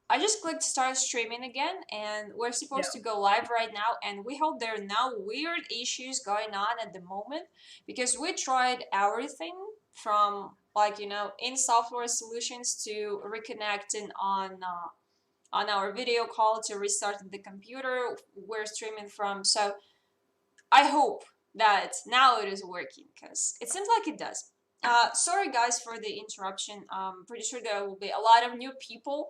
I just clicked start streaming again, and we're supposed Yeah. to go live right now, and we hope there are no weird issues going on at the moment, because we tried everything from, like, in software solutions to reconnecting on our video call to restarting the computer we're streaming from. So I hope that now it is working, because it seems like it does. Sorry guys for the interruption. Pretty sure there will be a lot of new people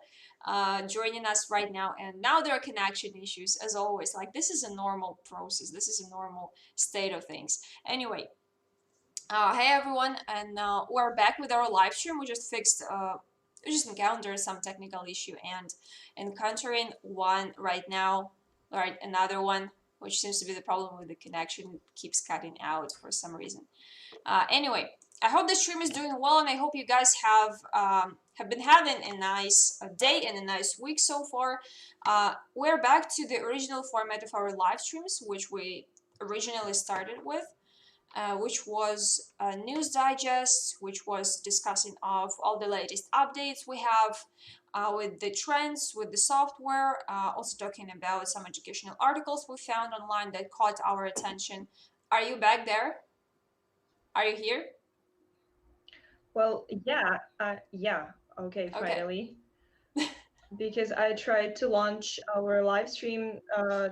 joining us right now, and now there are connection issues as always. Like, this is a normal process. This is a normal state of things. Anyway, hey everyone, and we're back with our live stream. We just encountered some technical issue and encountering one right now, right, another one, which seems to be the problem with the connection. It keeps cutting out for some reason. Anyway, I hope the stream is doing well, and I hope you guys have been having a nice day and a nice week so far. We're back to the original format of our live streams, which we originally started with. Which was a news digest, which was discussing of all the latest updates we have with the trends, with the software, also talking about some educational articles we found online that caught our attention. Are you back there? Are you here? Well, yeah, yeah. Okay, Okay. finally. Because I tried to launch our live stream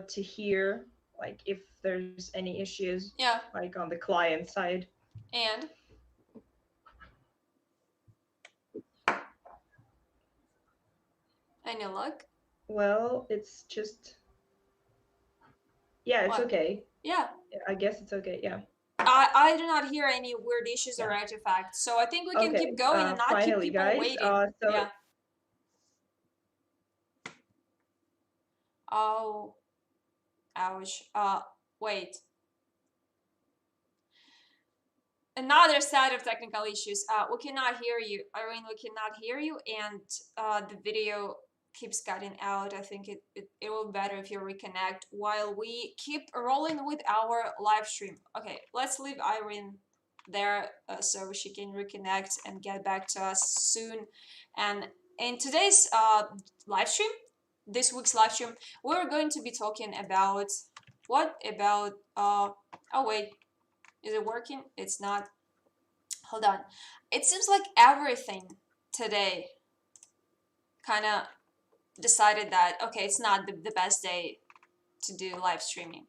to hear like if there's any issues Yeah. like on the client side. And any luck? Well, it's just yeah, it's What? okay. Yeah. I guess it's okay. Yeah. I do not hear any weird issues or Yeah. artifacts, so I think we can Okay. keep going and not keep Finally, people guys. waiting. So Yeah. Oh, ouch. Wait. Another set of technical issues. We cannot hear you, Irene. We cannot hear you, and the video keeps cutting out. I think it will be better if you reconnect while we keep rolling with our live stream. Okay, let's leave Irene there so she can reconnect and get back to us soon. And in today's live stream, this week's live stream, we're going to be talking about what about oh wait, is it working? It's not. Hold on. It seems like everything today kind of decided that, okay, it's not the best day to do live streaming.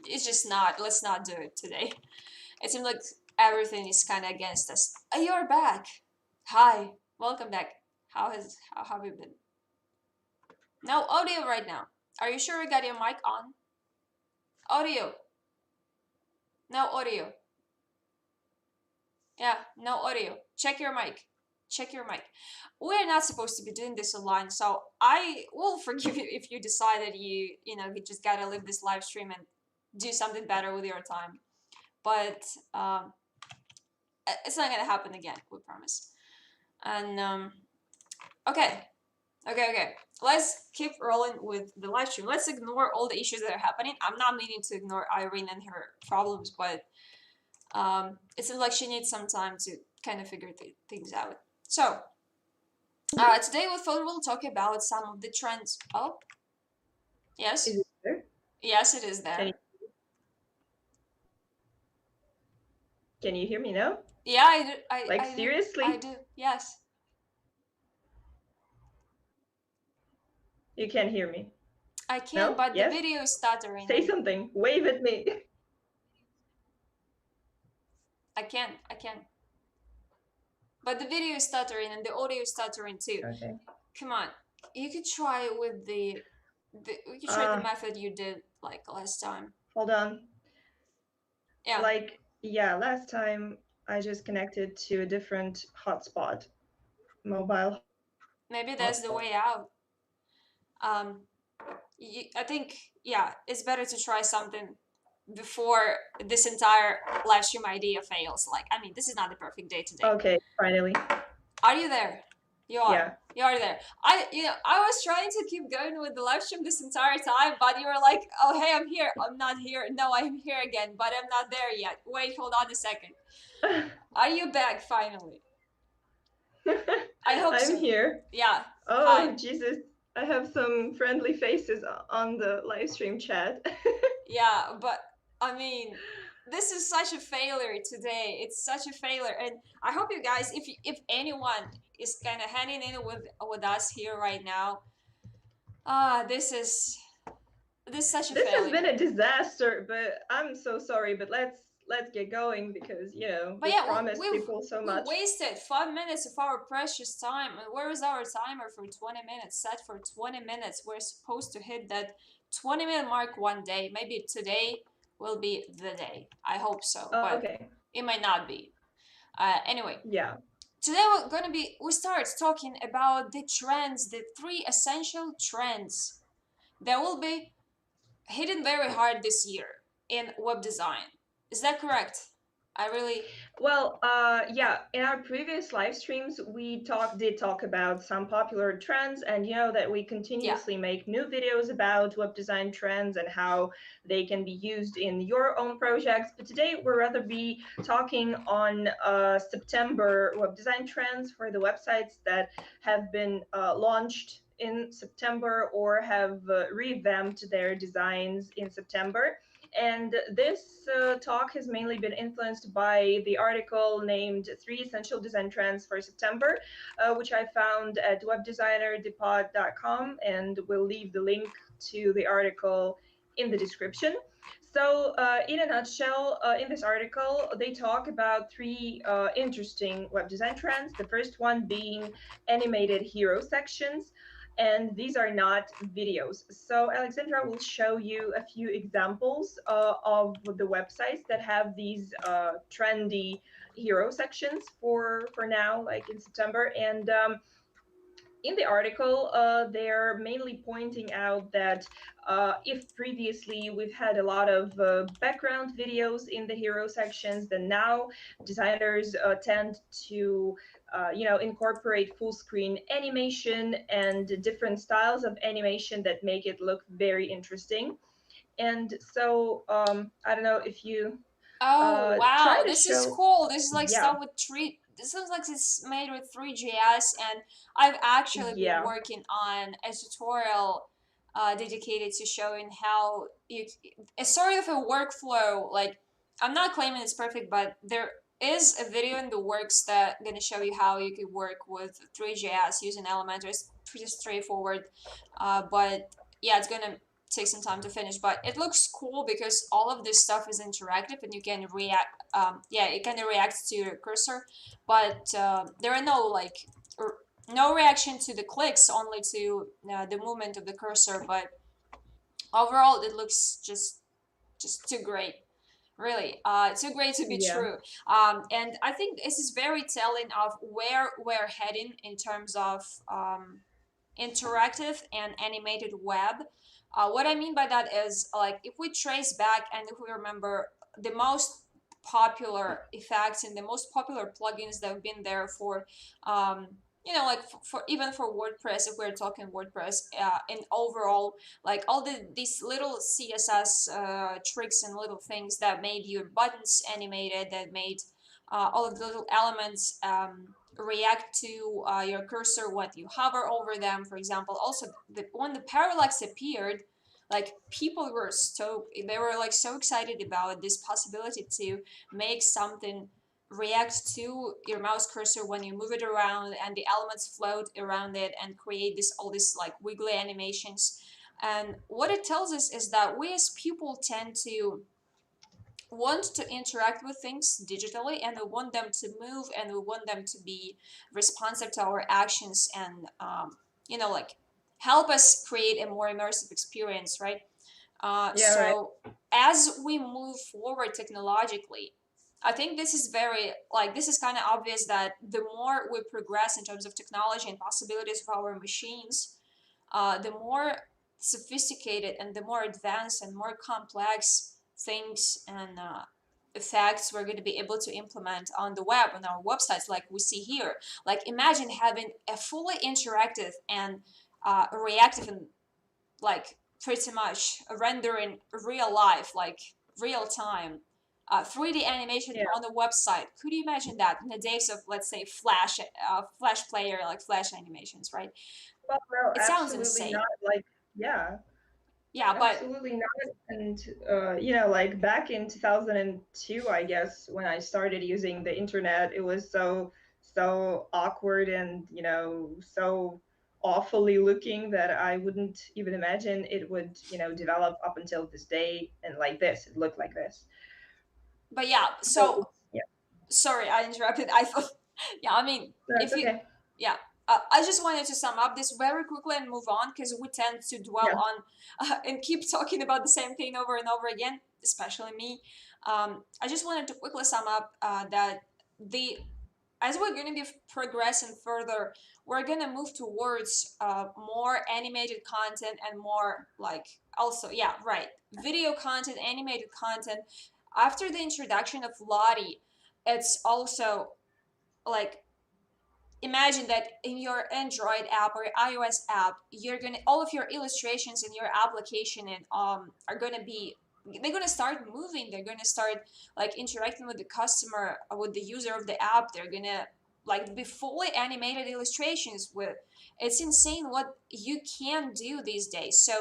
It's just not. Let's not do it today. It seems like everything is kind of against us. You're back. Hi. Welcome back. How have you been? No audio right now. Are you sure you got your mic on? Audio. No audio. Yeah, no audio. Check your mic. Check your mic. We're not supposed to be doing this online, so I will forgive you if you decide that you just gotta leave this live stream and do something better with your time. But it's not gonna happen again, we promise. And okay, okay. Let's keep rolling with the live stream. Let's ignore all the issues that are happening. I'm not meaning to ignore Irene and her problems, but it seems like she needs some time to kind of figure things out. So, today we thought we'll talk about some of the trends. Oh, yes. is it there? Yes, it is Can you, there. can you hear me now? Yeah, I do. Like I do. I seriously? do. Yes. You can't hear me? I can, No? but the Yes? video is stuttering. Say And something. Wave at me. I can. I can. But the video is stuttering and the audio is stuttering too. Okay. Come on. You could try with you could try the method you did like last time. Hold on. Yeah. Like, yeah, last time I just connected to a different hotspot, mobile Maybe that's the hotspot. way out. I think, yeah, it's better to try something before this entire live stream idea fails. Like, I mean, this is not the perfect day today. Okay, finally. Are you there? You are. Yeah. You are there. I was trying to keep going with the live stream this entire time, but you were like, "Oh, hey, I'm here. I'm not here. No, I'm here again, but I'm not there yet. Wait, hold on a second. Are you back finally? I hope I'm so. here. Yeah. Oh, Hi. Jesus. I have some friendly faces on the live stream chat. Yeah, but I mean, this is such a failure today. It's such a failure, and I hope you guys, if anyone is kind of hanging in with us here right now, this is such a This has been failure. a disaster, but I'm so sorry. But let's get going because But we yeah, promised people so we much. wasted 5 minutes of our precious time. And where is our timer for 20 minutes? Set for 20 minutes. We're supposed to hit that 20-minute mark one day. Maybe today will be the day. I hope so, but Okay, it might not be. Anyway, yeah. today we start talking about the trends, the three essential trends that will be hitting very hard this year in web design. Is that correct? I really, Well, yeah, in our previous live streams, we did talk about some popular trends, and you know that we yeah. continuously make new videos about web design trends and how they can be used in your own projects. But today, we'll rather be talking on September web design trends for the websites that have been launched in September or have revamped their designs in September. And this talk has mainly been influenced by the article named Three Essential Design Trends for September, which I found at webdesignerdepot.com, and we'll leave the link to the article in the description. So, in a nutshell, in this article, they talk about three interesting web design trends. The first one being animated hero sections, and these are not videos. So Alexandra will show you a few examples of the websites that have these trendy hero sections for now, like in September. And in the article, they're mainly pointing out that if previously we've had a lot of background videos in the hero sections, then now designers tend to incorporate full screen animation and different styles of animation that make it look very interesting. And so I don't know if you Oh try wow, to this is show. cool. This is like Yeah, stuff with three. This looks like it's made with 3GS, and I've actually been yeah, working on a tutorial dedicated to showing how you. It's sort of a workflow. Like I'm not claiming it's perfect, but there is a video in the works that gonna show you how you could work with 3GS using Elementor. It's pretty straightforward, but yeah, it's gonna take some time to finish, but it looks cool because all of this stuff is interactive and you can react. Yeah, it kind of reacts to your cursor, but there are no like no reaction to the clicks, only to the movement of the cursor. But overall, it looks just too great. Really, too great to be yeah, true. And I think this is very telling of where we're heading in terms of interactive and animated web. What I mean by that is like if we trace back and if we remember the most popular effects and the most popular plugins that have been there for like for even for WordPress, if we're talking WordPress, and overall like all these little CSS tricks and little things that made your buttons animated, that made all of the little elements react to your cursor when you hover over them. For example, also when the parallax appeared, like people were stoked. They were like so excited about this possibility to make something react to your mouse cursor when you move it around and the elements float around it and create this all these like wiggly animations. And what it tells us is that we as people tend to want to interact with things digitally, and we want them to move and we want them to be responsive to our actions, and like help us create a more immersive experience, right? yeah, right. So as we move forward technologically, I think this is very like this is kind of obvious that the more we progress in terms of technology and possibilities of our machines, the more sophisticated and the more advanced and more complex things and effects we're going to be able to implement on the web, on our websites, like we see here. Like imagine having a fully interactive and reactive and like pretty much rendering real life, like real time 3D animation Yeah, on the website. Could you imagine that in the days of, let's say, Flash, Flash player, like Flash animations, right? Well, no, It sounds absolutely insane. not. Like, yeah, Yeah, but absolutely not. And you know, like back in 2002, I guess, when I started using the internet, it was so awkward and, you know, so awfully looking that I wouldn't even imagine it would, you know, develop up until this day and like this. It looked like this. yeah, So so it's, yeah, sorry, I interrupted. I thought, yeah, I mean, that's if you, okay. yeah, I just wanted to sum up this very quickly and move on because we tend to dwell Yeah. on and keep talking about the same thing over and over again, especially me. I just wanted to quickly sum up that the as we're going to be progressing further, we're going to move towards more animated content and more like also, yeah, right, video content, animated content. After the introduction of Lottie, it's also like imagine that in your Android app or iOS app, you're gonna all of your illustrations in your application and are gonna be they're gonna start moving. They're gonna start like interacting with the customer, with the user of the app. They're gonna like be fully animated illustrations with. It's insane what you can do these days. So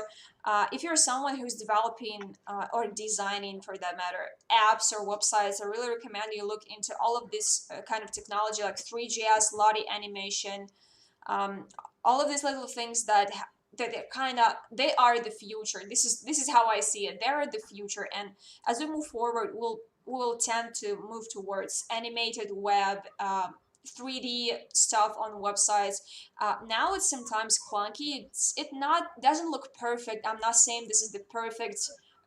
if you're someone who's developing or designing, for that matter, apps or websites, I really recommend you look into all of this kind of technology like 3GS, Lottie animation, um, all of these little things that they kind of they are the future. This is how I see it. They are the future, and as we move forward, we'll tend to move towards animated web. 3D stuff on websites. Now it's sometimes clunky. It not doesn't look perfect. I'm not saying this is the perfect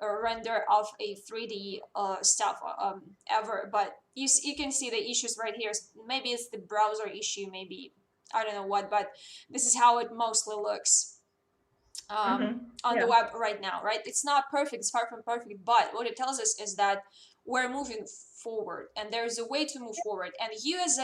render of a 3D stuff ever, but you can see the issues right here. Maybe it's the browser issue. Maybe I don't know what, but this is how it mostly looks on the Yeah. web right now, right? It's not perfect, it's far from perfect, but what it tells us is that we're moving forward and there's a way to move forward. And you as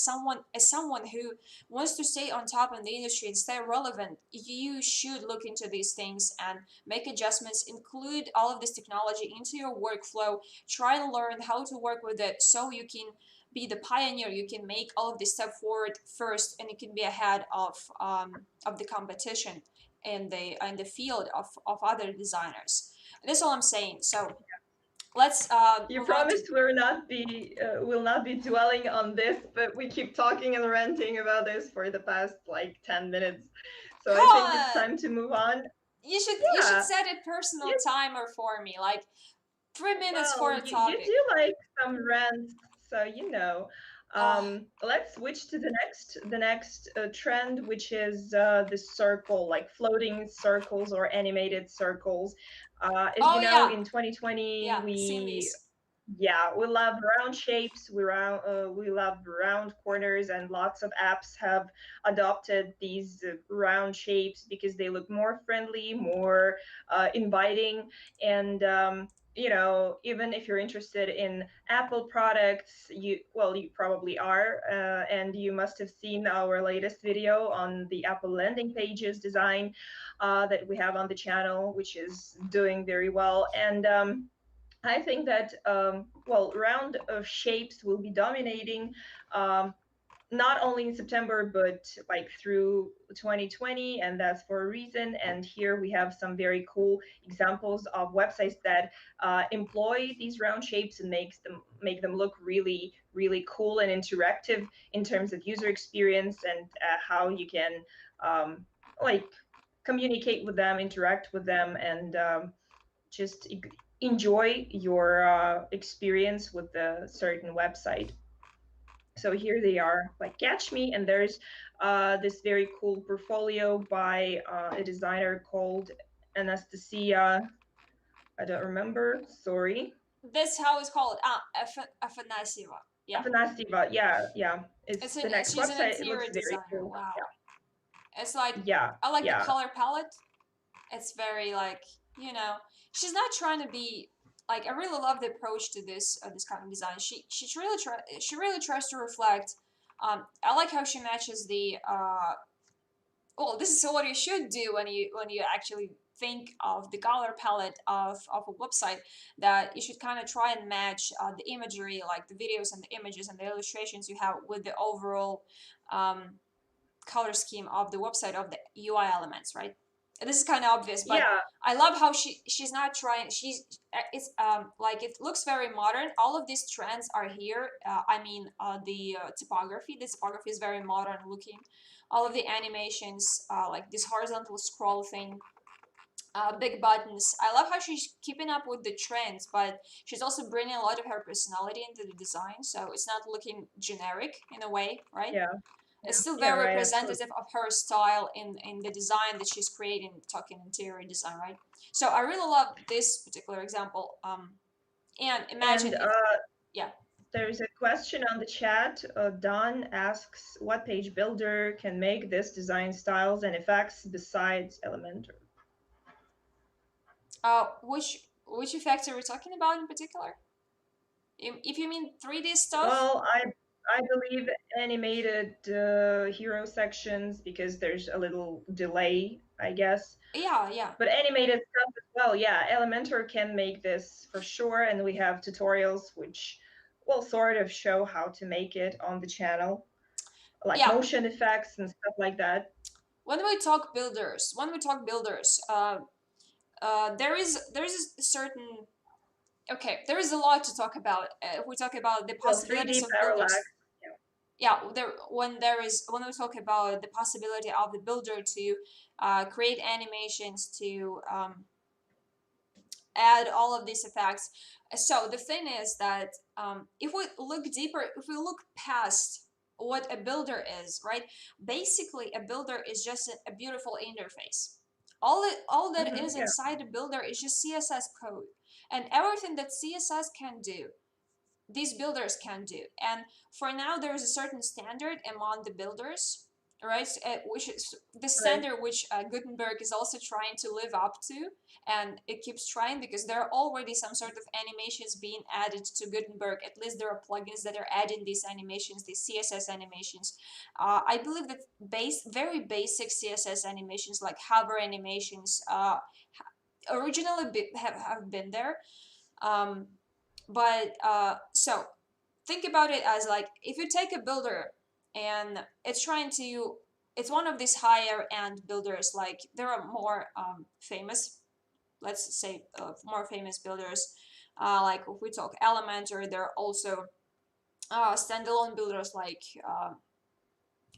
someone who wants to stay on top in the industry and stay relevant, you should look into these things and make adjustments, include all of this technology into your workflow, try and learn how to work with it so you can be the pioneer, you can make all of this step forward first, and you can be ahead of the competition in the field of other designers. That's all I'm saying. So let's You move on to. promised we'll not be will not be dwelling on this, but we keep talking and ranting about this for the past like 10 minutes. So Come I think it's on, time to move on. you should Yeah. set a personal You, timer for me, like 3 minutes for well, a you topic. do like some rants, so you know. Oh, Let's switch to the next trend, which is the circle, like floating circles or animated circles. As oh you know, yeah, in 2020, yeah, we semis. yeah, we love round shapes. We love round corners, and lots of apps have adopted these round shapes because they look more friendly, more inviting, and you know, even if you're interested in Apple products, you probably are, and you must have seen our latest video on the Apple landing pages design that we have on the channel, which is doing very well, and I think that round shapes will be dominating, um, not only in September but like through 2020, and that's for a reason. And here we have some very cool examples of websites that employ these round shapes and make them look really really cool and interactive in terms of user experience and how you can um, like communicate with them, interact with them, and just enjoy your experience with the certain website. So here they are, like Catch Me, and there's this very cool portfolio by a designer called Anastasia. I don't remember. Sorry. This how it's called. Afanasieva. Yeah, Afanasieva. Yeah, yeah. It's it's an the next she's an website. It interior looks very designer. cool. Wow, it's like Yeah, I like the yeah, color palette. It's very like she's not trying to be like I really love the approach to this kind of design. She really tries to reflect. I like how she matches the well, this is what you should do when you actually think of the color palette of a website, that you should kind of try and match the imagery, like the videos and the images and the illustrations you have with the overall um, color scheme of the website of the UI elements, right? This is kind of obvious, but Yeah, I love how she's not trying. It's like it looks very modern. All of these trends are here. I mean, the typography. This typography is very modern looking. All of the animations, like this horizontal scroll thing, big buttons. I love how she's keeping up with the trends, but she's also bringing a lot of her personality into the design. So it's not looking generic in a way, right? yeah, It's still yeah, very right, absolutely. representative of her style in the design that she's creating, talking interior design, right? So I really love this particular example. And imagine And if, yeah. there's a question on the chat. Don asks, what page builder can make this design styles and effects besides Elementor? Which effects are we talking about in particular? If you mean 3D stuff, Well, I believe animated hero sections because there's a little delay, I guess. yeah, yeah. But animated stuff as well, yeah. Elementor can make this for sure, and we have tutorials which will sort of show how to make it on the channel, like Yeah, motion effects and stuff like that. when we talk builders, there is a certain, okay, there is a lot to talk about. If we talk about the Well, possibilities 3D of parallax. builders, yeah, when we talk about the possibility of the builder to create animations to add all of these effects. So the thing is that if we look deeper, if we look past what a builder is, right? Basically, a builder is just a beautiful interface. All that is Yeah, inside a builder is just CSS code, and everything that CSS can do, these builders can do. And for now, there is a certain standard among the builders, right? Which is the right. standard which Gutenberg is also trying to live up to, and it keeps trying because there are already some sort of animations being added to Gutenberg. At least there are plugins that are adding these animations, these CSS animations. I believe that very basic CSS animations like hover animations originally have been there. Um, but so think about it as like if you take a builder and it's one of these higher end builders, like there are more famous, let's say more famous builders, like if we talk Elementor, there are also standalone builders like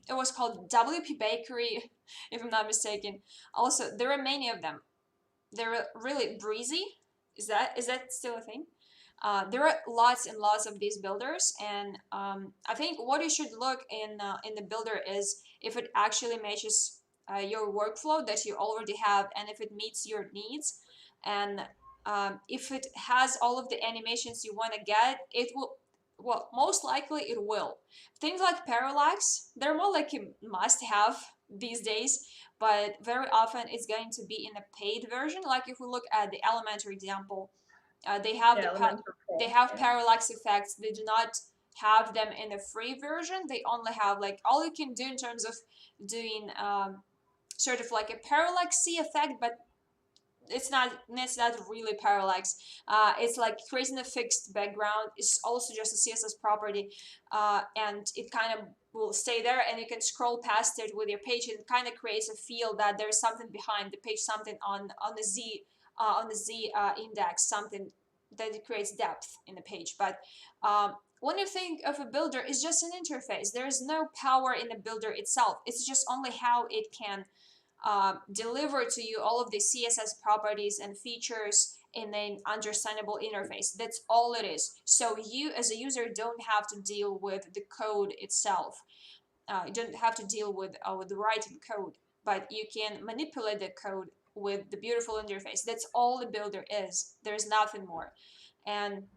it was called WP Bakery if I'm not mistaken. Also there are many of them. They're really breezy. Is that still a thing? There are lots and lots of these builders, and I think what you should look in the builder is if it actually matches your workflow that you already have, and if it meets your needs, and if it has all of the animations you want to get, it will. Well, most likely it will. Things like parallax, they're more like a must-have these days, but very often it's going to be in a paid version. Like if we look at the Elementor example, they have Yeah, Elementor they Pro. have Yeah. parallax effects. They do not have them in a free version. They only have like all you can do in terms of doing sort of like a parallaxy effect, but it's not really parallax. It's like creating a fixed background. It's also just a CSS property, and it kind of will stay there, and you can scroll past it with your page. And it kind of creates a feel that there's something behind the page, something on the Z index, something that it creates depth in the page. But when you think of a builder, it's just an interface. There is no power in the builder itself. It's just only how it can deliver to you all of the CSS properties and features in an understandable interface. That's all it is. So you as a user don't have to deal with the code itself. You don't have to deal with the writing code, but you can manipulate the code with the beautiful interface. That's all the builder is. There's nothing more. And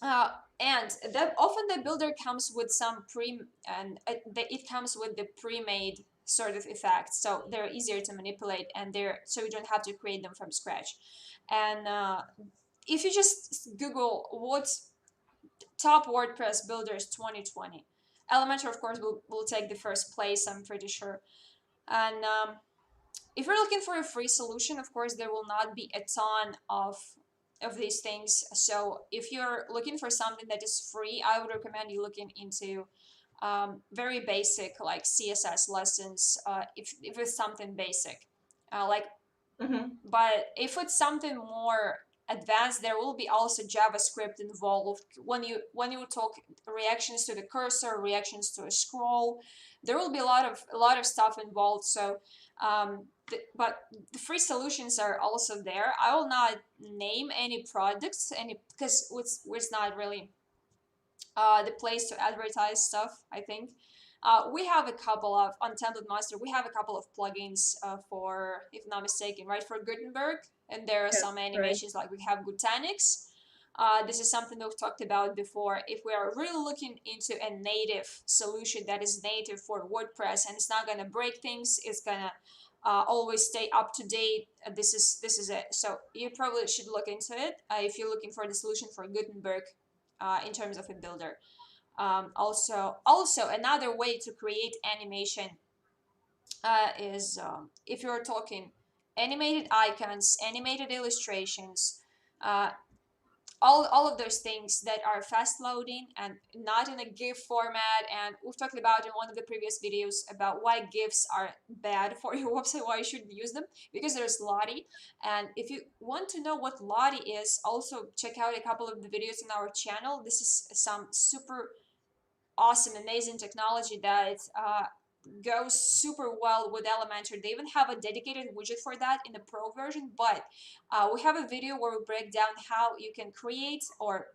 uh, and that often the builder comes with some it comes with the pre-made sort of effects, so they're easier to manipulate, and they're so you don't have to create them from scratch. And if you just Google what's top WordPress builders 2020, Elementor of course will take the first place, I'm pretty sure. And if you're looking for a free solution, of course, there will not be a ton of these things. So if you're looking for something that is free, I would recommend you looking into very basic like CSS lessons, if it's something basic, like. Mm-hmm. But if it's something more advanced, there will be also JavaScript involved when you talk reactions to the cursor, reactions to a scroll. There will be a lot of stuff involved. So, but the free solutions are also there. I will not name any products, any because it's not really the place to advertise stuff, I think. We have a couple of on TemplateMonster. We have a couple of plugins for, if not mistaken, right, for Gutenberg, and there are some Yes, right. animations like we have Gutanix. This is something we've talked about before. If we are really looking into a native solution that is native for WordPress and it's not gonna break things, it's gonna always stay up to date. This is it. So you probably should look into it if you're looking for the solution for Gutenberg in terms of a builder. Also another way to create animation is if you're talking animated icons, animated illustrations, uh, all of those things that are fast loading and not in a GIF format. And we've talked about in one of the previous videos about why GIFs are bad for your website, why you shouldn't use them, because there's Lottie. And if you want to know what Lottie is, also check out a couple of the videos on our channel. This is some super awesome, amazing technology that goes super well with Elementor. They even have a dedicated widget for that in the Pro version, but we have a video where we break down how you can create or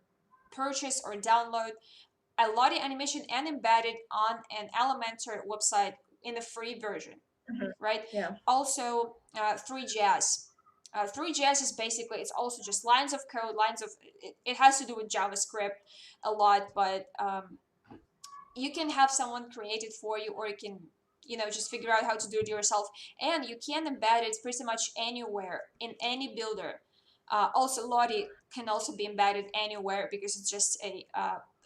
purchase or download a Lottie animation and embed it on an Elementor website in the free version, Mm-hmm. right? Yeah. Also, 3JS. 3JS is basically, it's also just lines of code, it has to do with JavaScript a lot, but you can have someone create it for you, or you can just figure out how to do it yourself, and you can embed it pretty much anywhere in any builder. Also, Lottie can also be embedded anywhere because it's just a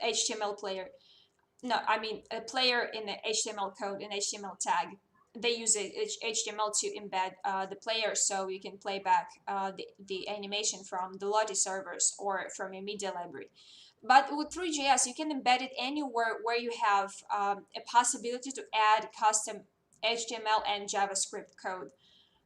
HTML player. No, I mean a player in the HTML code, an HTML tag. They use HTML to embed the player, so you can play back the animation from the Lottie servers or from a media library. But with 3JS, you can embed it anywhere where you have a possibility to add custom HTML and JavaScript code.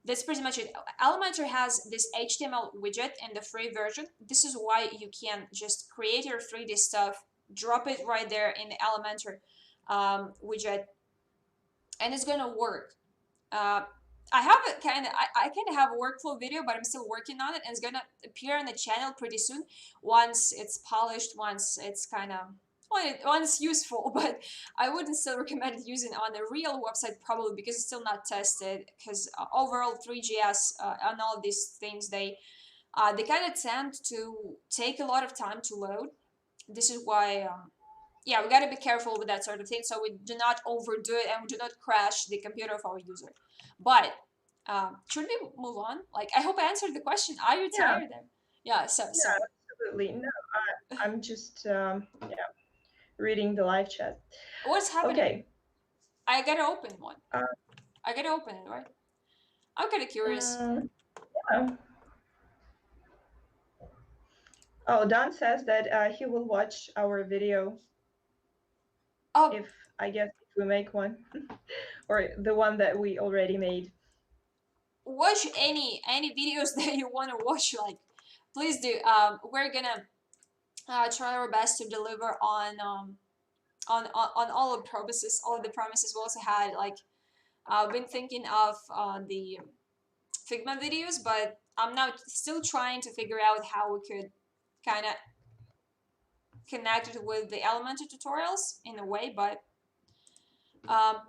That's pretty much it. Elementor has this HTML widget in the free version. This is why you can just create your 3D stuff, drop it right there in the Elementor widget, and it's gonna work. Uh, I have a I kind of have a workflow video, but I'm still working on it, and it's gonna appear on the channel pretty soon. Once it's polished, once it's kind of once useful, but I wouldn't still recommend using on a real website probably because it's still not tested. Because overall, 3GS and all of these things they kind of tend to take a lot of time to load. This is why yeah, we got to be careful with that sort of thing so we do not overdo it and we do not crash the computer of our user. But should we move on? Like, I hope I answered the question. Are you Yeah. tired then? Yeah, so Yeah. Absolutely. No, I'm just yeah, reading the live chat. what's happening? Okay. I gotta open one. Uh, I gotta open it, right? I'm kind of curious. yeah. Oh, Don says that he will watch our video Oh, if I guess if we make one, or the one that we already made. watch any videos that you want to watch. Like, please do. We're gonna try our best to deliver on all of promises, all of the promises we also had. Like, I've been thinking of the Figma videos, but I'm now still trying to figure out how we could kind of connect it with the Elementor tutorials in a way. But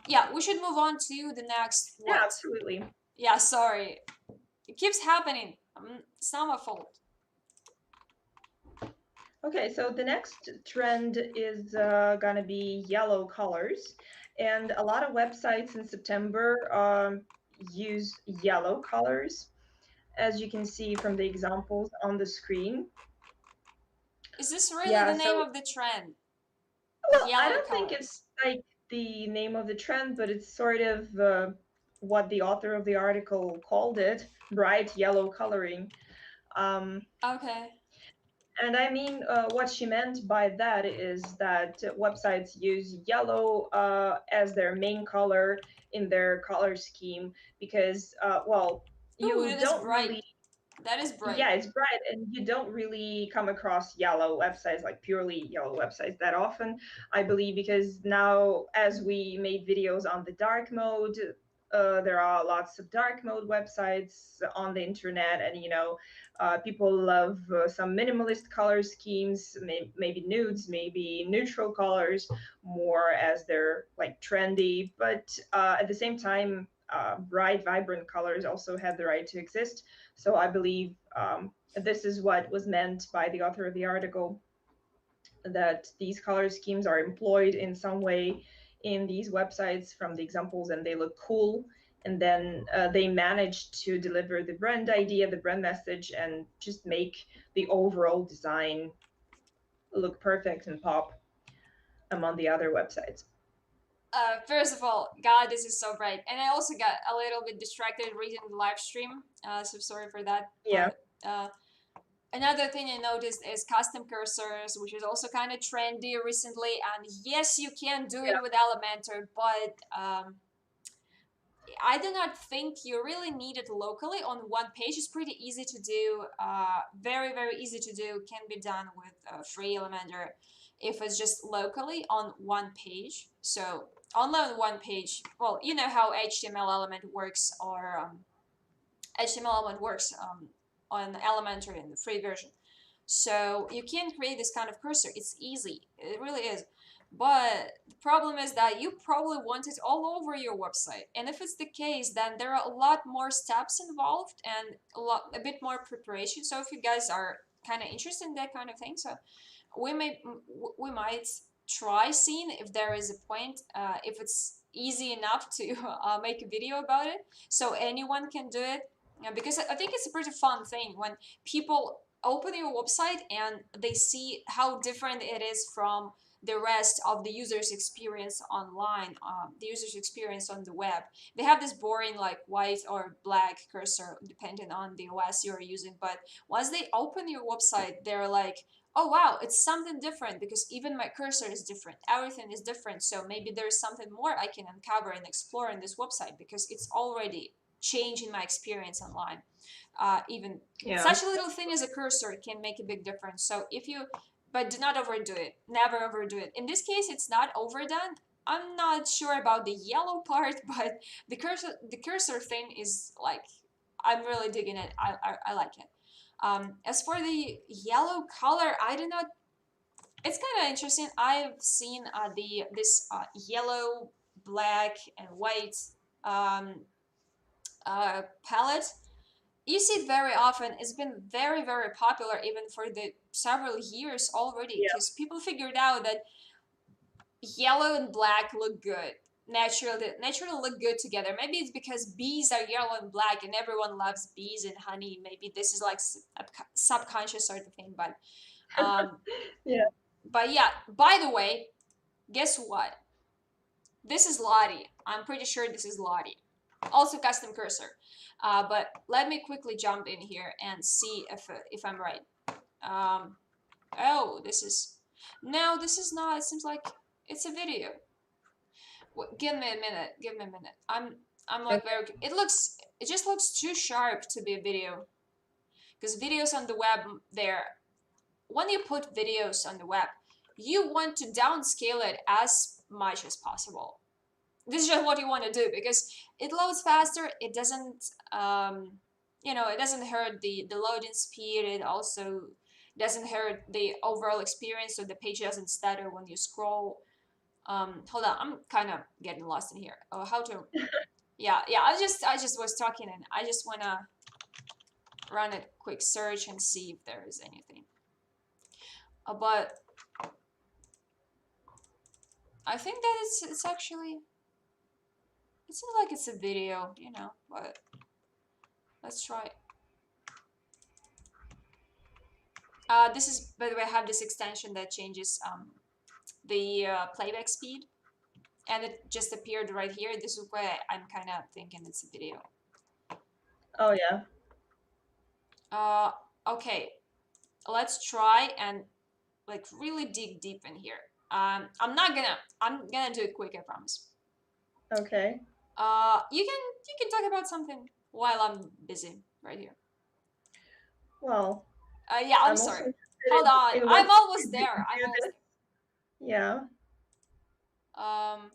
yeah, we should move on to the next Yeah, what? absolutely. Yeah, sorry, it keeps happening. It's not my fault. Okay, so the next trend is gonna be yellow colors, and a lot of websites in September use yellow colors, as you can see from the examples on the screen. Is this really Yeah, the name so of the trend? well, I Yellow don't think it's colors. like the name of the trend, but it's sort of what the author of the article called it, bright yellow coloring. Um, Okay. And I mean, what she meant by that is that websites use yellow as their main color in their color scheme because, well, Ooh, you that is don't bright. really, That is bright. yeah, it's bright, and you don't really come across yellow websites, like purely yellow websites, that often, I believe, because now, as we made videos on the dark mode, there are lots of dark mode websites on the internet, and people love some minimalist color schemes, maybe nudes, maybe neutral colors, more as they're like trendy. But at the same time, bright, vibrant colors also have the right to exist. So I believe this is what was meant by the author of the article, that these color schemes are employed in some way in these websites from the examples, and they look cool. And then they manage to deliver the brand idea, the brand message, and just make the overall design look perfect and pop among the other websites. First of all, God, this is so bright, and I also got a little bit distracted reading the live stream. So sorry for that. Yeah, But another thing I noticed is custom cursors, which is also kind of trendy recently. And yes, you can do it yeah, with Elementor, but I do not think you really need it locally on one page. It's pretty easy to do. Very, very easy to do. Can be done with free Elementor if it's just locally on one page. So only on one page. Well, you know how HTML element works, or HTML element works on Elementor in the free version. So you can create this kind of cursor. It's easy. It really is. But the problem is that you probably want it all over your website. And if it's the case, then there are a lot more steps involved and a bit more preparation. So if you guys are kind of interested in that kind of thing, so we may we might try seeing if there is a point, if it's easy enough to make a video about it, so anyone can do it. Because I think it's a pretty fun thing when people open your website and they see how different it is from the rest of the user's experience online, the user's experience on the web. They have this boring like white or black cursor depending on the OS you're using, but once they open your website, they're like, oh wow, it's something different, because even my cursor is different, everything is different. So maybe there's something more I can uncover and explore in this website, because it's already changing my experience online. Even yeah. such a little thing as a cursor can make a big difference. So if you, but do not overdo it, never overdo it. In this case, it's not overdone. I'm not sure about the yellow part, but the cursor thing is like, I'm really digging it. I like it. As for the yellow color, I do not. It's kind of interesting. I've seen the this yellow, black, and white um, palette. You see it very often. It's been very, very popular even for the several years already, Yeah. because people figured out that yellow and black look good. Naturally look good together. Maybe it's because bees are yellow and black and everyone loves bees and honey. Maybe this is like a subconscious sort of thing. Um, Yeah. but yeah, by the way, guess what? This is Lottie. I'm pretty sure this is Lottie. Also custom cursor. But let me quickly jump in here and see if I'm right. Um, oh, this is, no, this is not. It seems like it's a video. Give me a minute. Give me a minute. I'm like Okay. very. It just looks too sharp to be a video, because videos on the web, there, when you put videos on the web, you want to downscale it as much as possible. This is just what you want to do, because it loads faster. It doesn't it doesn't hurt the loading speed. It also doesn't hurt the overall experience, so the page doesn't stutter when you scroll. Hold on, I'm kind of getting lost in here. Oh, how to, yeah, I just was talking, and I just want to run a quick search and see if there is anything. But I think that it's actually, it seems like it's a video, but let's try. This is, by the way, I have this extension that changes the playback speed, and it just appeared right here. This is where I'm kind of thinking it's a video. Oh yeah. Uh, okay. let's try and like really dig deep in here. I'm gonna do it quick, I promise. Okay. You can talk about something while I'm busy right here. Well, Yeah, I'm I'm also sorry. Hold interested on, in what I'm almost ways we there. can I'm do almost this. Yeah. there.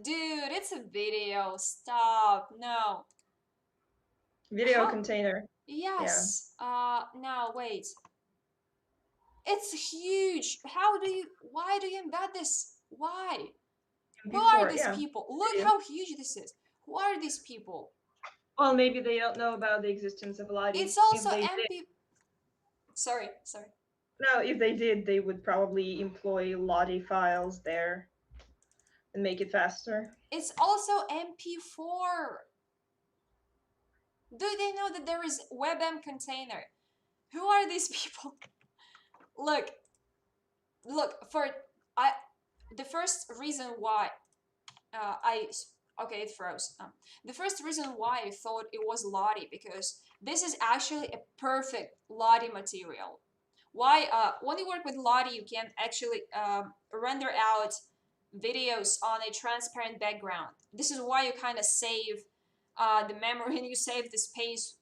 Dude, it's a video. Stop. No. Video How? container. Yeah. Yes. No, wait. It's huge. How do you? Why do you embed this? Why? Who are MP4. these Yeah. people? Look Video. how huge this is. Who are these people? Well, maybe they don't know about the existence of Lottie. It's If also they did, MP. Sorry, sorry. no, if they did, they would probably employ Lottie files there and make it faster. It's also MP4. Do they know that there is WebM container? Who are these people? Look, look. For I, the first reason why I okay, it froze. The first reason why I thought it was Lottie because this is actually a perfect Lottie material. Why? When you work with Lottie, you can actually render out videos on a transparent background. This is why you kind of save the memory and you save the space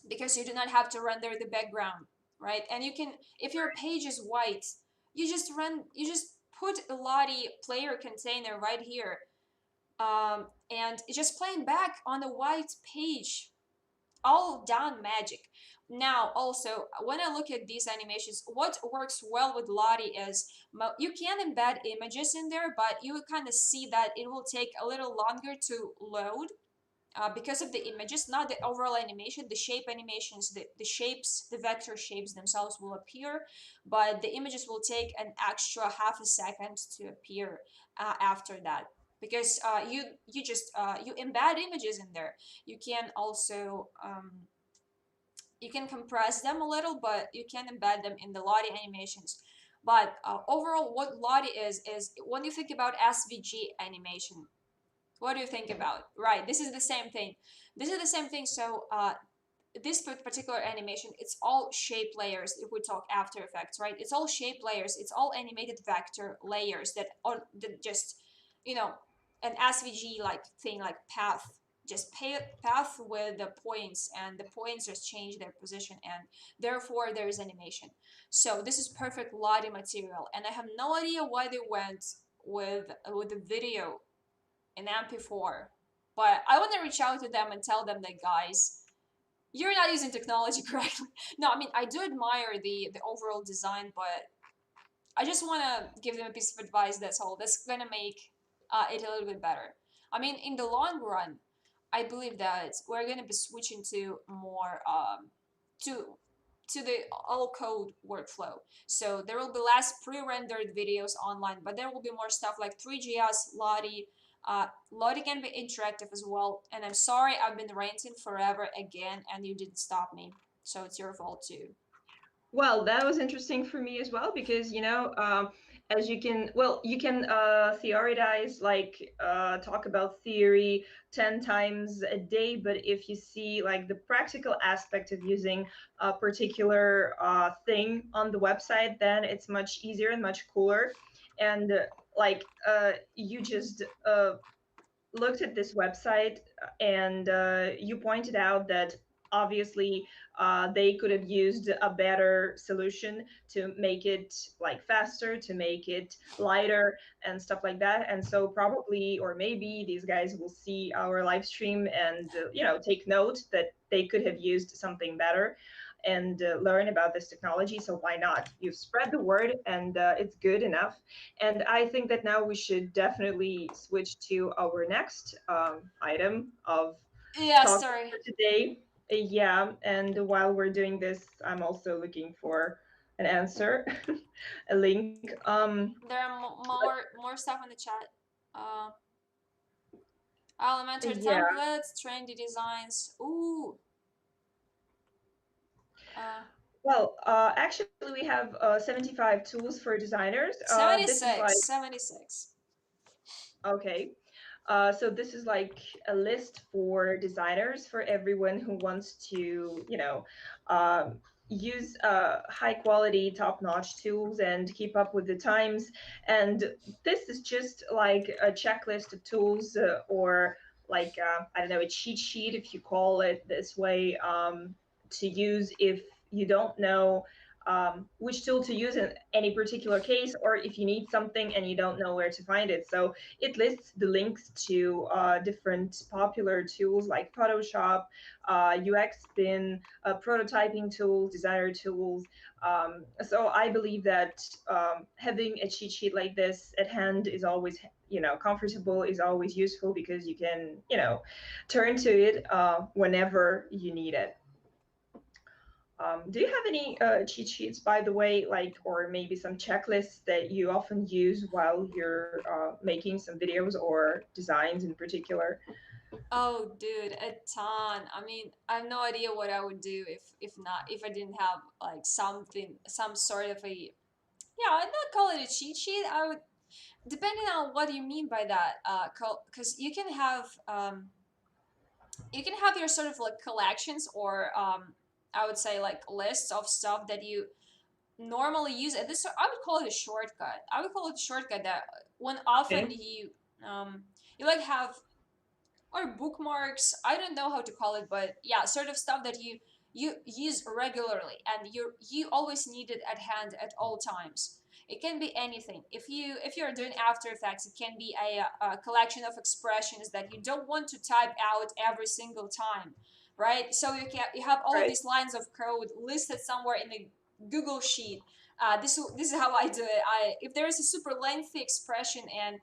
because you do not have to render the background, right? And you can, if your page is white, you just put a Lottie player container right here, and it's just playing back on a white page, all done magic. Now, also, when I look at these animations, what works well with Lottie is you can embed images in there, but you kind of see that it will take a little longer to load because of the images, not the overall animation. The shape animations, the shapes, the vector shapes themselves will appear, but the images will take an extra half a second to appear after that. Because you embed images in there. You can also you can compress them a little, but you can embed them in the Lottie animations. But overall, what Lottie is when you think about SVG animation, what do you think about? Right, this is the same thing. This is the same thing. So this particular animation, it's all shape layers. If we talk After Effects, right, it's all shape layers. It's all animated vector layers that are that just, you know, an SVG like thing, like path, just path with the points, and the points just change their position, and therefore there is animation. So this is perfect Lottie material, and I have no idea why they went with the video in MP4. But I want to reach out to them and tell them that, guys, you're not using technology correctly. No, I mean, I do admire the overall design, but I just want to give them a piece of advice. That's all. That's gonna make it a little bit better. I mean, in the long run, I believe that we're gonna be switching to more to to the all code workflow. So there will be less pre-rendered videos online, but there will be more stuff like 3GS, Lottie. Lottie can be interactive as well. And I'm sorry, I've been ranting forever again, and you didn't stop me. So it's your fault too. Well, that was interesting for me as well because, as you can, well, you can theorize, like talk about theory 10 times a day, but if you see like the practical aspect of using a particular thing on the website, then it's much easier and much cooler. And you just looked at this website and you pointed out that obviously they could have used a better solution to make it like faster, to make it lighter and stuff like that. And so probably, or maybe these guys will see our live stream and take note that they could have used something better and learn about this technology. So why not? You've spread the word and it's good enough. And I think that now we should definitely switch to our next item of Yeah, talk sorry. for today. Yeah, and while we're doing this, I'm also looking for an answer, a link. There are more stuff in the chat. Elementor Yeah, templates, trendy designs. Ooh. Uh, well, actually, we have 75 tools for designers. This is like 76. okay. So this is like a list for designers, for everyone who wants to, use high quality, top notch tools and keep up with the times. And this is just like a checklist of tools, or like, I don't know, a cheat sheet, if you call it this way, to use if you don't know which tool to use in any particular case, or if you need something and you don't know where to find it. So it lists the links to different popular tools like Photoshop, UX Bin, prototyping tools, designer tools. So I believe that having a cheat sheet like this at hand is always, comfortable, is always useful, because you can, turn to it whenever you need it. Do you have any cheat sheets, by the way, like, or maybe some checklists that you often use while you're making some videos or designs in particular? Oh, dude, a ton. I mean, I have no idea what I would do if I didn't have like something, some sort of a, yeah, I'd not call it a cheat sheet. I would, depending on what you mean by that, because you can have your sort of like collections, or I would say like lists of stuff that you normally use. And this, I would call it a shortcut. I would call it a shortcut that when often Okay. um you like have, or bookmarks, I don't know how to call it, but yeah, sort of stuff that you use regularly and you always need it at hand at all times. It can be anything. If you're doing After Effects, it can be a collection of expressions that you don't want to type out every single time, right? So you have all of Right. these lines of code listed somewhere in a Google sheet. This is how I do it. I If there is a super lengthy expression and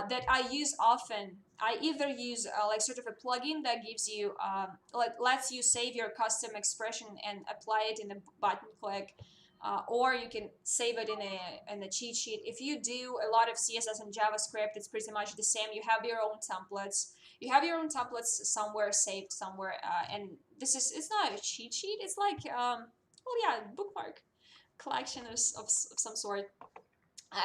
that I use often, I either use like sort of a plugin that gives you like lets you save your custom expression and apply it in a button click, or you can save it in a cheat sheet. If you do a lot of CSS and JavaScript, it's pretty much the same. You have your own templates. You have your own templates somewhere saved somewhere, and it's not a cheat sheet. It's like well, yeah, bookmark collection of some sort.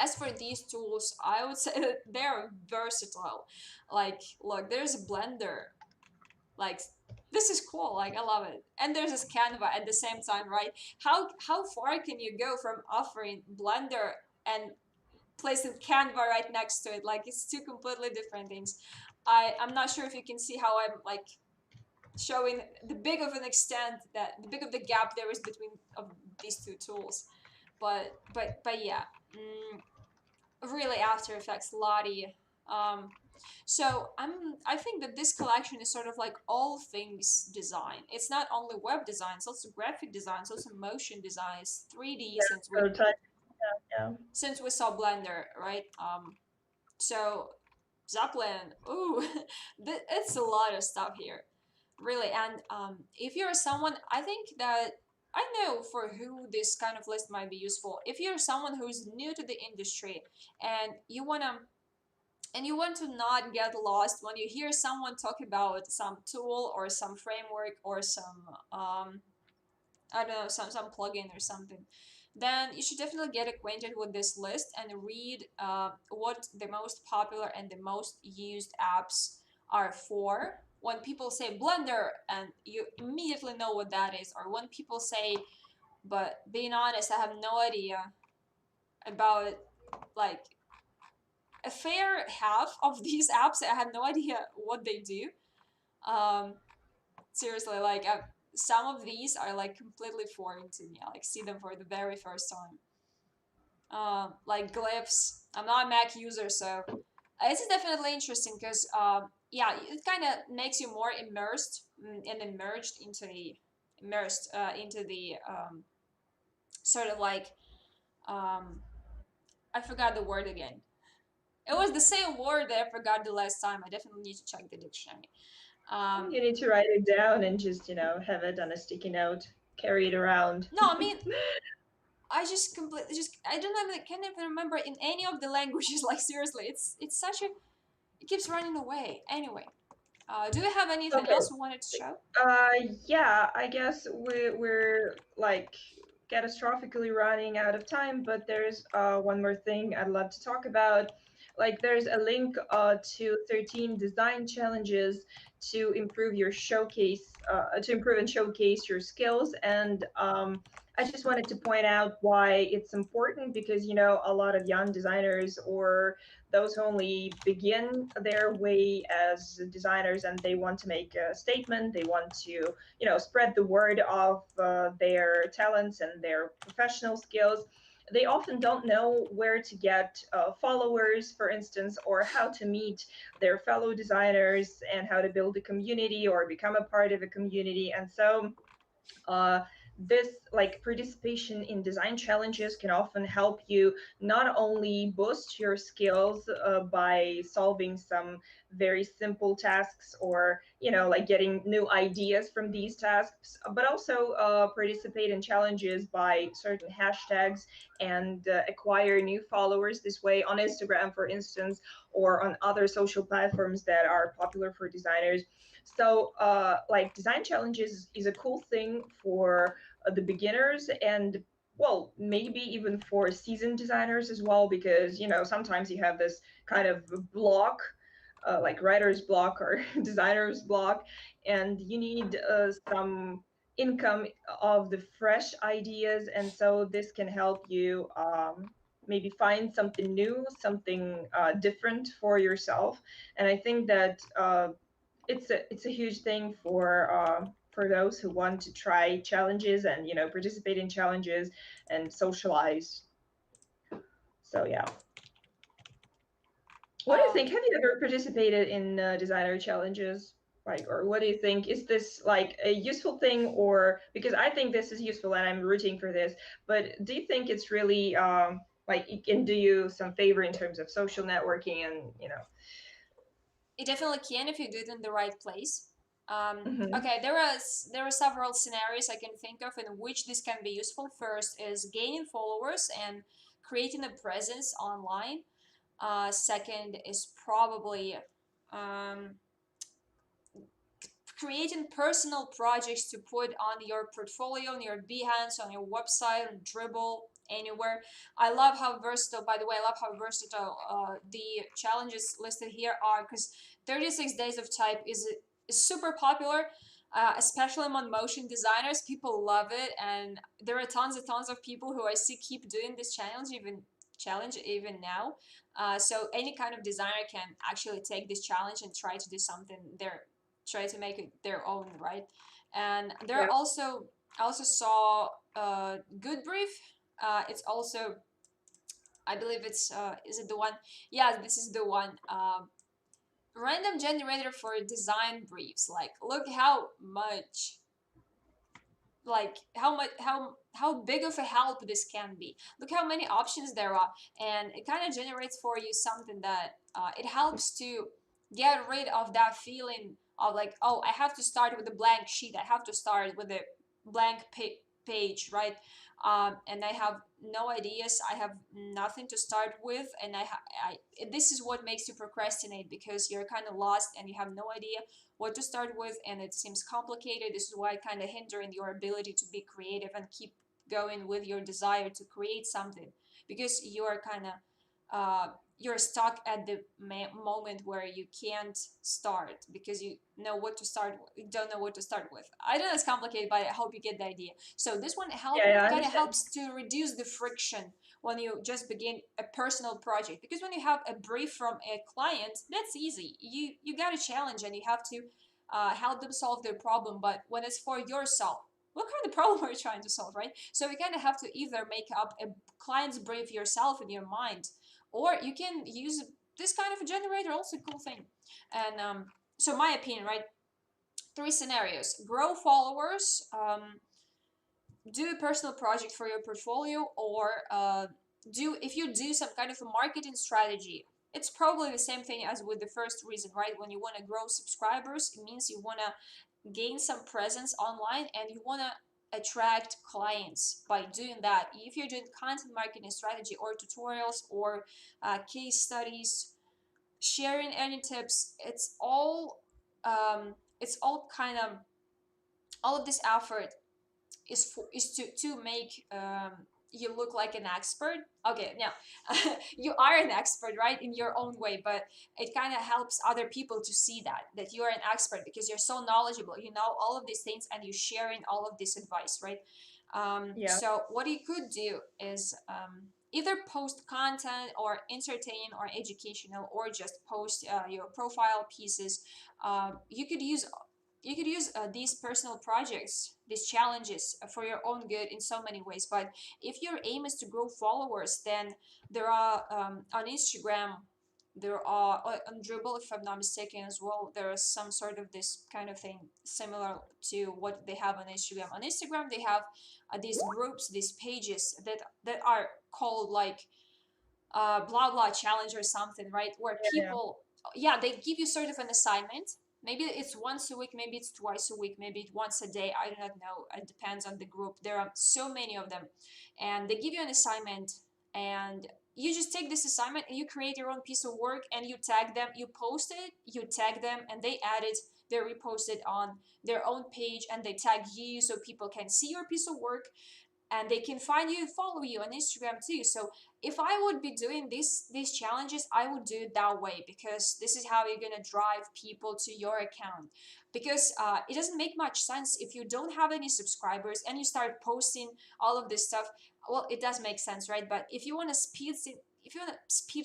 As for these tools, I would say that they're versatile. Like, look, there's a blender. Like, this is cool. Like, I love it. And there's this Canva at the same time, right? How far can you go from offering blender and placing Canva right next to it? Like, it's two completely different things. I'm not sure if you can see how I'm like showing the big of an extent, that the big of the gap there is between of these two tools. But yeah. Really, After Effects, Lottie. Um, I think that this collection is sort of like all things design. It's not only web design, it's also graphic design, it's also motion designs, 3D, Yeah, prototype. Yeah. since we saw Blender, right? So Zeppelin, ooh, it's a lot of stuff here, really. And if you're someone, I think that I know for who this kind of list might be useful. If you're someone who's new to the industry and you want to not get lost when you hear someone talk about some tool or some framework or some I don't know, some plugin or something, then you should definitely get acquainted with this list and read what the most popular and the most used apps are for. When people say Blender, and you immediately know what that is, or when people say, but being honest, I have no idea about like a fair half of these apps. I have no idea what they do. Um, Seriously, like some of these are like completely foreign to me. I like see them for the very first time. Like glyphs. I'm not a Mac user, so this is definitely interesting because yeah, it kind of makes you more immersed and immersed into the sort of like um, I forgot the word again. It was the same word that I forgot the last time. I definitely need to check the dictionary. Um, You need to write it down and just, have it on a sticky note, carry it around. no, I mean I just completely just I don't even can't even remember in any of the languages. Like seriously, it's such a it keeps running away. Anyway, do we have anything Okay. else we wanted to show? Uh, yeah, I guess we're like catastrophically running out of time, but there's one more thing I'd love to talk about. Like there's a link to 13 design challenges to improve your showcase, to improve and showcase your skills. And I just wanted to point out why it's important, because a lot of young designers, or those who only begin their way as designers, and they want to make a statement, they want to spread the word of their talents and their professional skills. They often don't know where to get followers, for instance, or how to meet their fellow designers, and how to build a community or become a part of a community. And so uh, this, like, participation in design challenges can often help you not only boost your skills by solving some very simple tasks, or like getting new ideas from these tasks, but also participate in challenges by certain hashtags, and acquire new followers this way on Instagram, for instance, or on other social platforms that are popular for designers. So, like, design challenges is a cool thing for the beginners, and well, maybe even for seasoned designers as well, because sometimes you have this kind of block, like writer's block or designer's block, and you need some income of the fresh ideas, and so this can help you maybe find something new, something different for yourself. And I think that it's a huge thing for those who want to try challenges, and participate in challenges and socialize. So yeah, what do you Um, think? Have you ever participated in designer challenges? Like, or what do you think? Is this like a useful thing, or because I think this is useful and I'm rooting for this, but do you think it's really like it can do you some favor in terms of social networking and it definitely can if you do it in the right place. Mhm. Okay, there are several scenarios I can think of in which this can be useful. First is gaining followers and creating a presence online. Second is probably um, creating personal projects to put on your portfolio, on your Behance, on your website, on Dribble, anywhere. I love how versatile, by the way, I love how versatile the challenges listed here are, because 36 days of type is super popular. Especially among motion designers, people love it, and there are tons of people who I see keep doing this challenge even now. So any kind of designer can actually take this challenge and try to do something there, try to make it their own, right? And there are Yeah. also, I also saw Good Brief. It's also, I believe it's is it the one? Yeah, this is the one. Random generator for design briefs. Like, look how much, like how big of a help this can be. Look how many options there are, and it kind of generates for you something that it helps to get rid of that feeling of like, oh, I have to start with a blank sheet, I have to start with a blank page, right? And I have no ideas, I have nothing to start with, and this is what makes you procrastinate, because you're kind of lost and you have no idea what to start with, and it seems complicated. This is why it kind of hindering your ability to be creative and keep going with your desire to create something, because you are kind of you're stuck at the moment where you can't start because you know what to start with. You don't know what to start with. I know it's complicated, but I hope you get the idea. So this one Yeah, yeah, I kind of understand. helps to reduce the friction when you just begin a personal project, because when you have a brief from a client, that's easy. You got a challenge and you have to help them solve their problem. But when it's for yourself, what kind of problem are you trying to solve, right? So you kind of have to either make up a client's brief yourself in your mind, or you can use this kind of a generator, also a cool thing. And so my opinion, right, three scenarios: grow followers, do a personal project for your portfolio, or do if you do some kind of a marketing strategy. It's probably the same thing as with the first reason, right? When you want to grow subscribers, it means you want to gain some presence online and you want to attract clients by doing that. If you're doing content marketing strategy or tutorials or case studies, sharing any tips, it's all kind of, all of this effort is to make you look like an expert. Okay, now you are an expert, right, in your own way, but it kind of helps other people to see that you are an expert because you're so knowledgeable. You know all of these things, and you're sharing all of this advice, right? Yeah. So what you could do is either post content or entertain or educational, or just post your profile pieces. You could use these personal projects, these challenges for your own good in so many ways. But if your aim is to grow followers, then there are on Instagram, there are on Dribble, if I'm not mistaken, as well. There is some sort of this kind of thing similar to what they have on Instagram. On Instagram, they have these groups, these pages that are called like blah blah challenge or something, right? Where Yeah. people, yeah, they give you sort of an assignment. Maybe it's once a week, maybe it's twice a week, maybe it's once a day. I do not know. It depends on the group. There are so many of them, and they give you an assignment, and you just take this assignment and you create your own piece of work, and you tag them, you post it, you tag them, and they add it. They repost it on their own page, and they tag you so people can see your piece of work, and they can find you and follow you on Instagram too. So if I would be doing these challenges, I would do it that way, because this is how you're gonna drive people to your account. Because it doesn't make much sense if you don't have any subscribers and you start posting all of this stuff. Well, it does make sense, right? But if you want to speed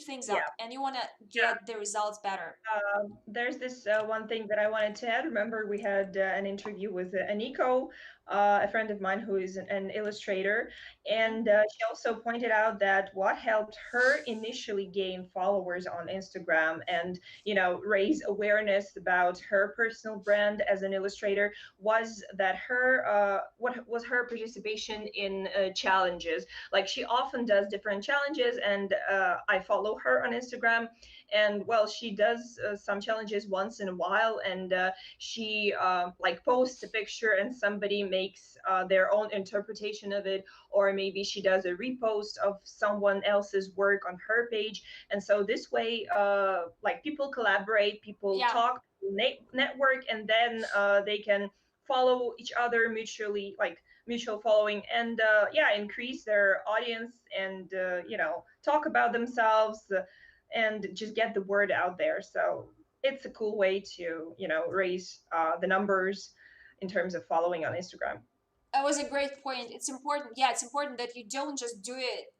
things Yeah. up and you want to get the results better. There's this one thing that I wanted to add. Remember, we had an interview with Aniko, a friend of mine who is an illustrator, Hmm. and she also pointed out that what helped her initially gain followers on Instagram and raise awareness about her personal brand as an illustrator was that her what was her participation in challenges. Like she often does different challenges, and I follow her on Instagram, and well, she does some challenges once in a while, and she like posts a picture and somebody makes their own interpretation of it, or maybe she does a repost of someone else's work on her page. And so this way, like people collaborate, people Yeah. talk, network, and then they can follow each other mutually, like mutual following, and yeah, increase their audience, and talk about themselves, and just get the word out there. So it's a cool way to raise the numbers in terms of following on Instagram. That was a great point. It's important. Yeah, it's important that you don't just do it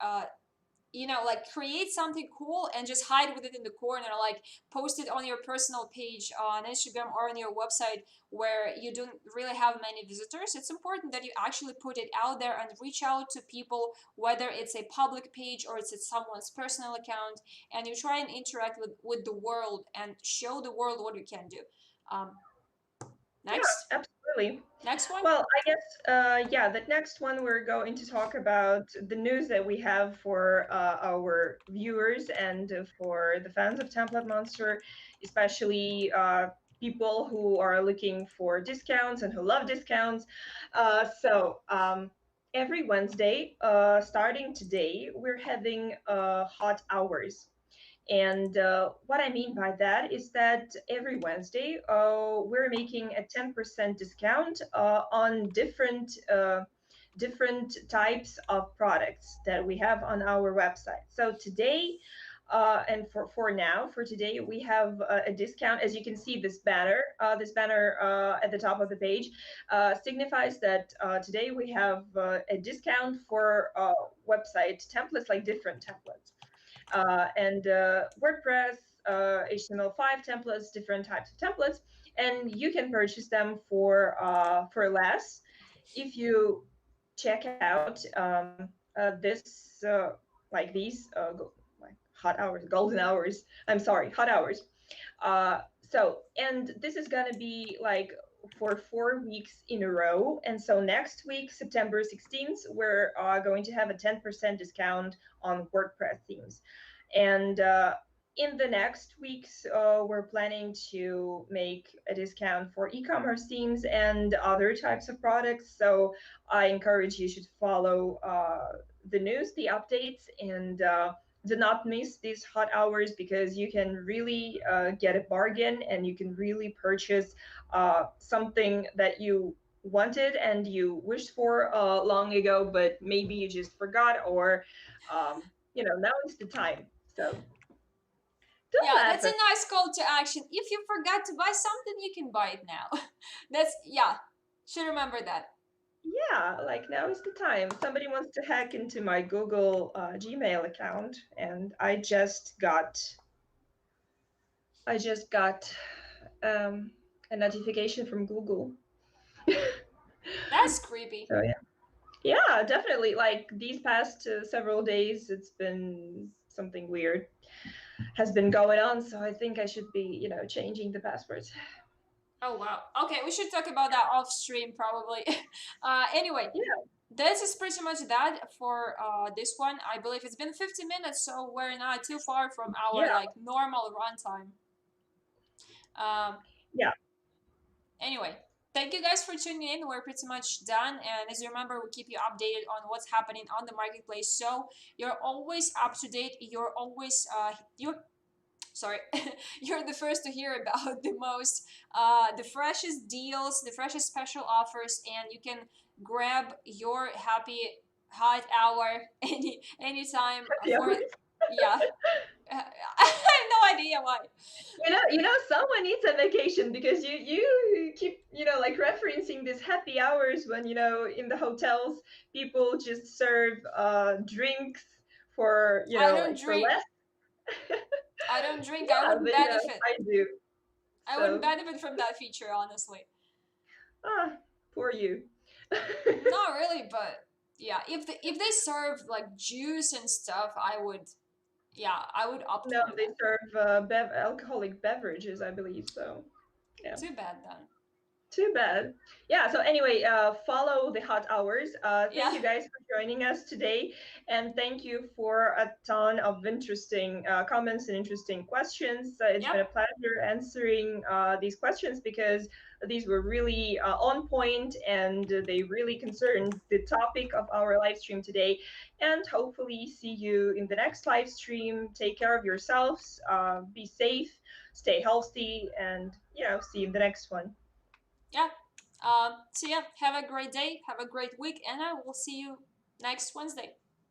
like create something cool and just hide with it in the corner, like post it on your personal page on Instagram or on your website where you don't really have many visitors. It's important that you actually put it out there and reach out to people, whether it's a public page or it's someone's personal account, and you try and interact with the world and show the world what you can do. um, Yeah, Next. absolutely. Next one. Well, I guess, yeah, the next one we're going to talk about the news that we have for our viewers and for the fans of Template Monster, especially people who are looking for discounts and who love discounts. Every Wednesday, starting today, we're having hot hours. And what I mean by that is that every Wednesday, we're making a 10% discount on different types of products that we have on our website. So today, and for today, we have a discount. As you can see, this banner at the top of the page signifies that today we have a discount for website templates, like different templates, and WordPress, HTML5 templates, different types of templates, and you can purchase them for less if you check out this like these like hot hours, golden hours. I'm sorry, hot hours. And this is gonna be like for 4 weeks in a row. And so next week, September 16th, we're going to have a 10% discount on WordPress themes. And in the next weeks, we're planning to make a discount for e-commerce themes and other types of products. So I encourage you to follow the news, the updates, and do not miss these hot hours, because you can really get a bargain and you can really purchase something that you wanted and you wished for long ago, but maybe you just forgot, or now is the time. So don't Yeah, laugh that's a at. nice call to action. If you forgot to buy something, you can buy it now. That's, yeah, should remember that. Yeah, like now is the time. Somebody wants to hack into my Google Gmail account, and I just got a notification from Google. That's creepy. So yeah, yeah, definitely. Like these past several days, it's been something weird has been going on. So I think I should be, changing the passwords. Oh wow. Okay, we should talk about that off stream probably. Anyway, Yeah, this is pretty much that for this one. I believe it's been 50 minutes, so we're not too far from our yeah, like normal runtime. Um, yeah, anyway, thank you guys for tuning in. We're pretty much done, and as you remember, we keep you updated on what's happening on the marketplace, so you're always up to date. You're always you're sorry, you're the first to hear about the freshest deals, the freshest special offers, and you can grab your happy hot hour anytime yeah. for, yeah. I have no idea why. Someone needs a vacation because you keep, like referencing these happy hours when, in the hotels people just serve drinks for, I don't like for drink. less. I don't drink. I Yeah, wouldn't but benefit. I do. I wouldn't So, benefit from that feature, honestly. ah, poor you. Not really, but yeah, if they serve like juice and stuff, I would, yeah, I would opt No, for they that. serve alcoholic beverages, I believe. So, yeah. Too bad then. Too bad. Yeah, so anyway, follow the hot hours. Thank Yeah. you guys for joining us today. And thank you for a ton of interesting comments and interesting questions. It's been Yep. a pleasure answering these questions because these were really on point and they really concerned the topic of our live stream today. And hopefully, see you in the next live stream. Take care of yourselves, be safe, stay healthy, and, see you in the next one. Yeah. So yeah, have a great day, have a great week, and I will see you next Wednesday.